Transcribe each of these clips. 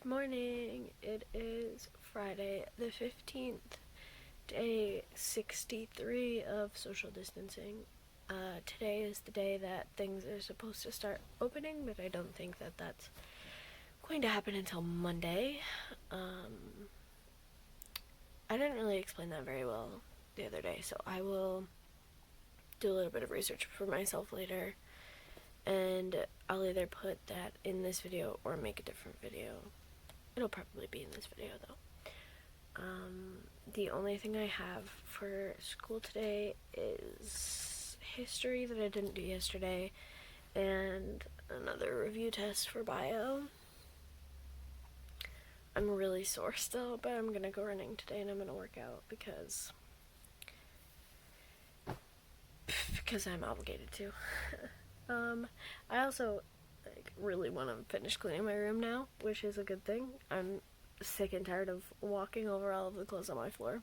Good morning. It is Friday the 15th, day 63 of social distancing. Today is the day that things are supposed to start opening, but I don't think that that's going to happen until Monday. I didn't really explain that very well the other day, so I will do a little bit of research for myself later, and I'll either put that in this video or make a different video. It'll probably be in this video though. The only thing I have for school today is history that I didn't do yesterday, and another review test for bio. I'm really sore still, but I'm gonna go running today and I'm gonna work out because I'm obligated to. I also really want to finish cleaning my room now, which is a good thing. I'm sick and tired of walking over all of the clothes on my floor,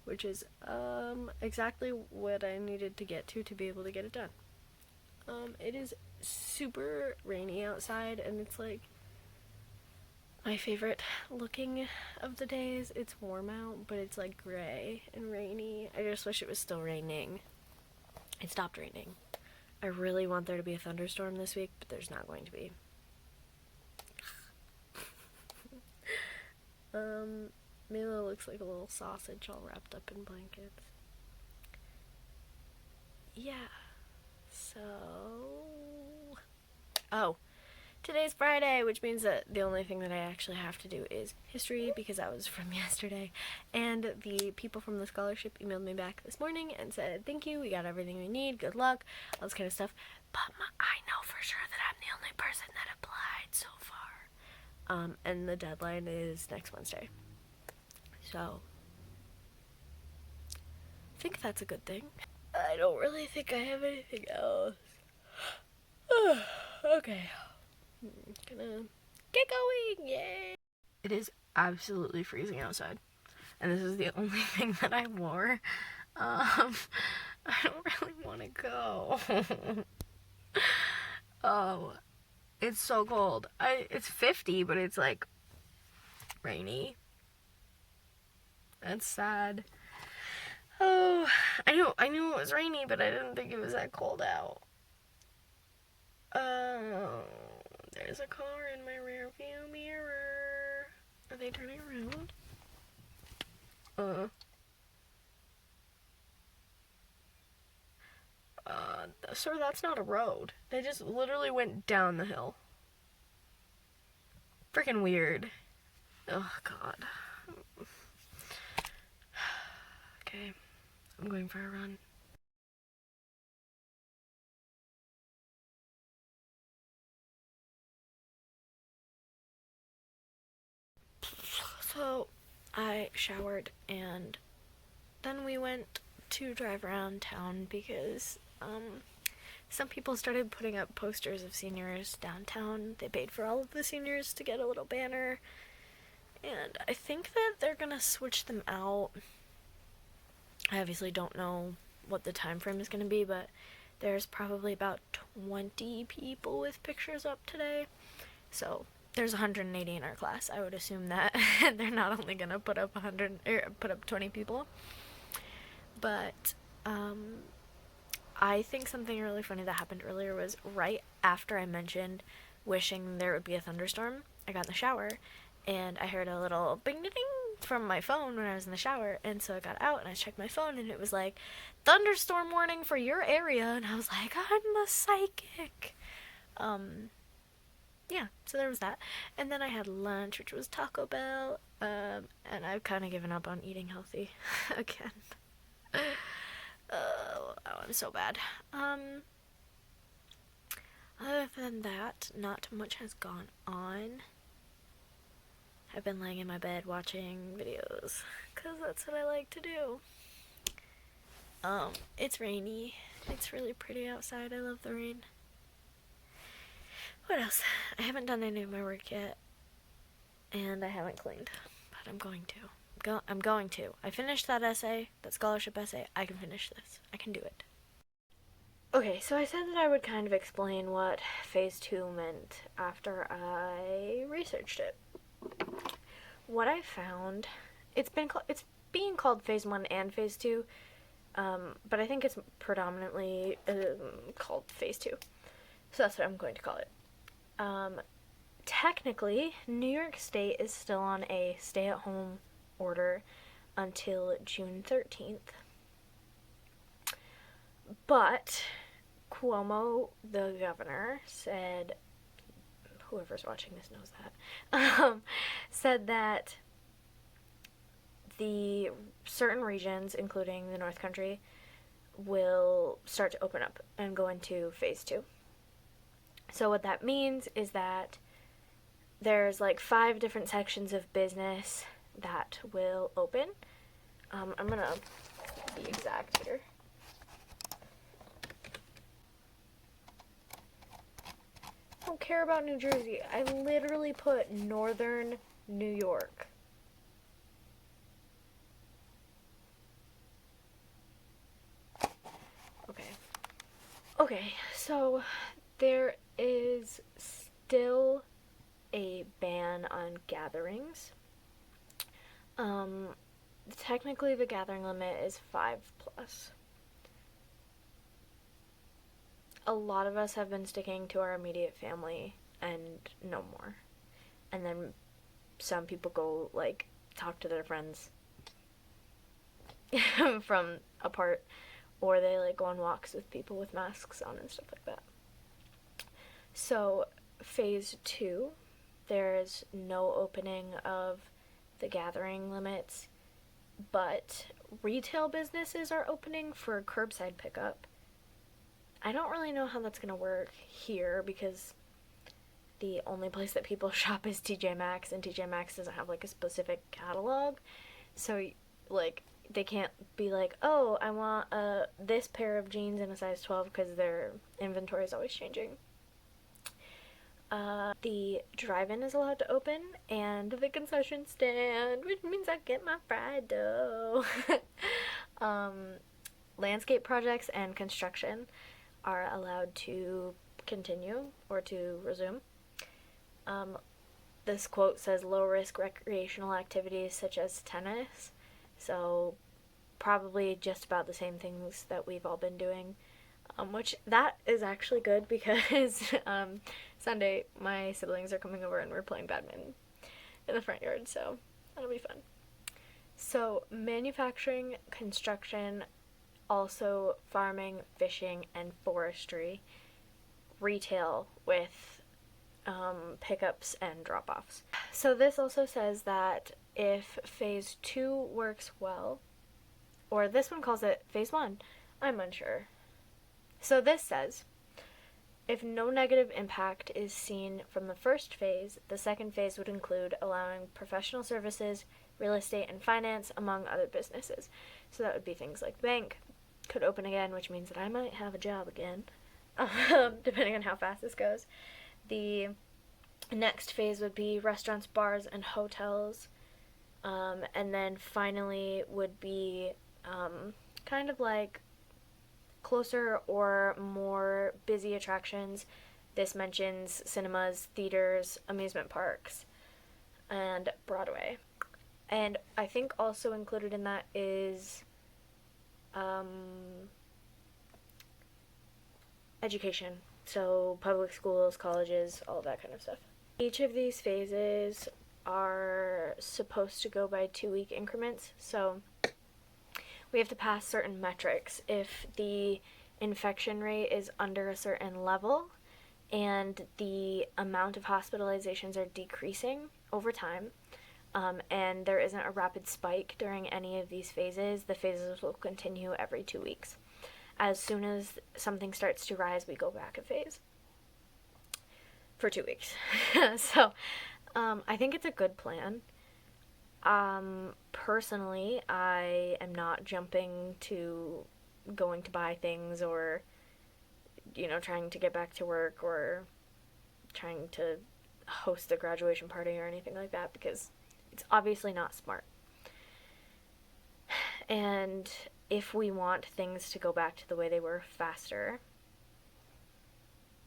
which is exactly what I needed to get to be able to get it done. It is super rainy outside, and it's like my favorite looking of the days. It's warm out, but it's like gray and rainy. I just wish it was still raining. It stopped raining. I really want there to be a thunderstorm this week, but there's not going to be. Mila looks like a little sausage all wrapped up in blankets. Yeah. So... Oh. Today's Friday, which means that the only thing that I actually have to do is history, because that was from yesterday. And the people from the scholarship emailed me back this morning and said, thank you, we got everything we need, good luck, all this kind of stuff. But I know for sure that I'm the only person that applied so far. And the deadline is next Wednesday. So, I think that's a good thing. I don't really think I have anything else. Okay. Gonna get going, yay! It is absolutely freezing outside, and this is the only thing that I wore. I don't really want to go. Oh, it's so cold. It's 50, but it's like rainy. That's sad. Oh, I knew it was rainy, but I didn't think it was that cold out. There's a car in my rear view mirror. Are they turning around? Sir, that's not a road. They just literally went down the hill. Freaking weird. Oh, God. Okay, I'm going for a run. So, I showered and then we went to drive around town because, some people started putting up posters of seniors downtown. They paid for all of the seniors to get a little banner, and I think that they're gonna switch them out. I obviously don't know what the time frame is gonna be, but there's probably about 20 people with pictures up today. So there's 180 in our class. I would assume that they're not only gonna put up 20 people, but I think something really funny that happened earlier was right after I mentioned wishing there would be a thunderstorm, I got in the shower and I heard a little bing ding from my phone when I was in the shower, and so I got out and I checked my phone and it was like, thunderstorm warning for your area, and I was like, I'm a psychic. Yeah, so there was that. And then I had lunch, which was Taco Bell, and I've kind of given up on eating healthy again. Oh, I'm so bad. Other than that, not much has gone on. I've been laying in my bed watching videos, because that's what I like to do. It's rainy. It's really pretty outside. I love the rain. What else? I haven't done any of my work yet, and I haven't cleaned, but I'm going to. I'm going to. I finished that essay, that scholarship essay. I can finish this. I can do it. Okay, so I said that I would kind of explain what phase 2 meant after I researched it. what I found, it's being called phase 1 and phase 2, but I think it's predominantly called phase 2. So that's what I'm going to call it. Technically, New York State is still on a stay-at-home order until June 13th. But Cuomo, the governor, said, whoever's watching this knows that, said that the certain regions, including the North Country, will start to open up and go into phase 2. So what that means is that there's like 5 different sections of business that will open. I'm gonna be exact here. I don't care about New Jersey. I literally put Northern New York. Okay, so there is still a ban on gatherings. Technically the gathering limit is 5 plus. A lot of us have been sticking to our immediate family and no more. And then some people go, like, talk to their friends from apart, or they, like, go on walks with people with masks on and stuff like that. So, phase 2, there is no opening of the gathering limits, but retail businesses are opening for curbside pickup. I don't really know how that's going to work here because the only place that people shop is TJ Maxx, and TJ Maxx doesn't have like a specific catalog. So like they can't be like, "Oh, I want this pair of jeans in a size 12" because their inventory is always changing. The drive-in is allowed to open, and the concession stand, which means I get my fried dough. Landscape projects and construction are allowed to continue or to resume. This quote says low-risk recreational activities such as tennis, so probably just about the same things that we've all been doing, which that is actually good because Sunday my siblings are coming over and we're playing badminton in the front yard, so that'll be fun. So manufacturing, construction, also farming, fishing, and forestry, retail with pickups and drop-offs. So this also says that if phase 2 works well, or this one calls it phase 1, I'm unsure. So this says, if no negative impact is seen from the first phase, the second phase would include allowing professional services, real estate, and finance, among other businesses. So that would be things like the bank could open again, which means that I might have a job again, depending on how fast this goes. The next phase would be restaurants, bars, and hotels. And then finally would be kind of like closer or more busy attractions. This mentions cinemas, theaters, amusement parks, and Broadway. And I think also included in that is education. So public schools, colleges, all that kind of stuff. Each of these phases are supposed to go by 2-week increments. So we have to pass certain metrics. If the infection rate is under a certain level and the amount of hospitalizations are decreasing over time, and there isn't a rapid spike during any of these phases, the phases will continue every 2 weeks. As soon as something starts to rise, we go back a phase for 2 weeks. So I think it's a good plan. Personally, I am not jumping to going to buy things or, trying to get back to work or trying to host a graduation party or anything like that because it's obviously not smart. And if we want things to go back to the way they were faster,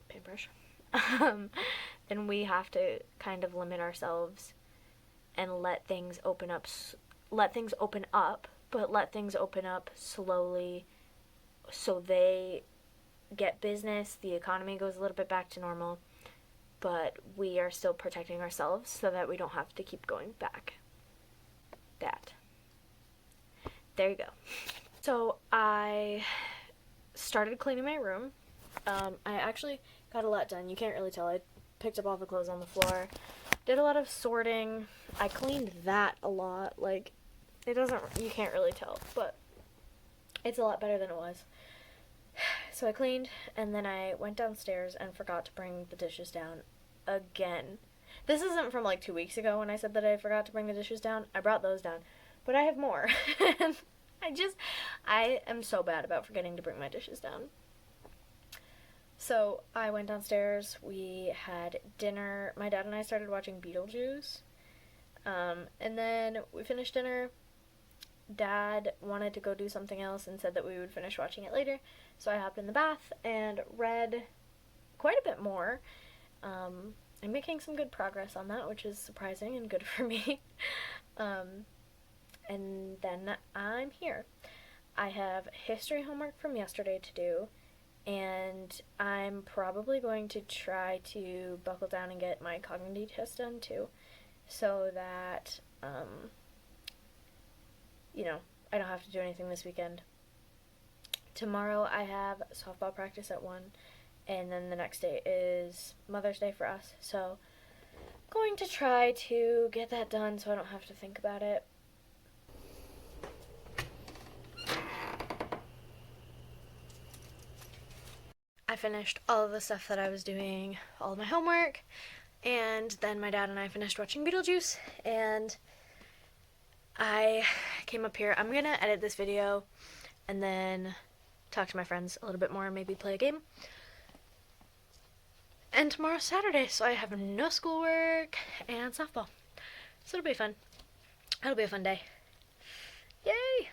paintbrush, then we have to kind of limit ourselves and let things open up, but let things open up slowly so they get business, the economy goes a little bit back to normal, but we are still protecting ourselves so that we don't have to keep going back. There you go. So I started cleaning my room. I actually got a lot done. You can't really tell. I picked up all the clothes on the floor, did a lot of sorting. I cleaned that a lot. Like, you can't really tell, but it's a lot better than it was. So I cleaned, and then I went downstairs and forgot to bring the dishes down again. This isn't from like 2 weeks ago when I said that I forgot to bring the dishes down. I brought those down, but I have more. I am so bad about forgetting to bring my dishes down. So I went downstairs, we had dinner. My dad and I started watching Beetlejuice. And then we finished dinner. Dad wanted to go do something else and said that we would finish watching it later. So I hopped in the bath and read quite a bit more. I'm making some good progress on that, which is surprising and good for me. And then I'm here. I have history homework from yesterday to do, and I'm probably going to try to buckle down and get my cognitive test done too, so that, I don't have to do anything this weekend. Tomorrow I have softball practice at 1, and then the next day is Mother's Day for us, so I'm going to try to get that done so I don't have to think about it. I finished all of the stuff that I was doing, all of my homework, and then my dad and I finished watching Beetlejuice, and I came up here. I'm gonna edit this video and then talk to my friends a little bit more and maybe play a game. And tomorrow's Saturday, so I have no schoolwork and softball. So it'll be fun. It'll be a fun day. Yay!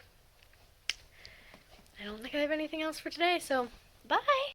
I don't think I have anything else for today, so bye!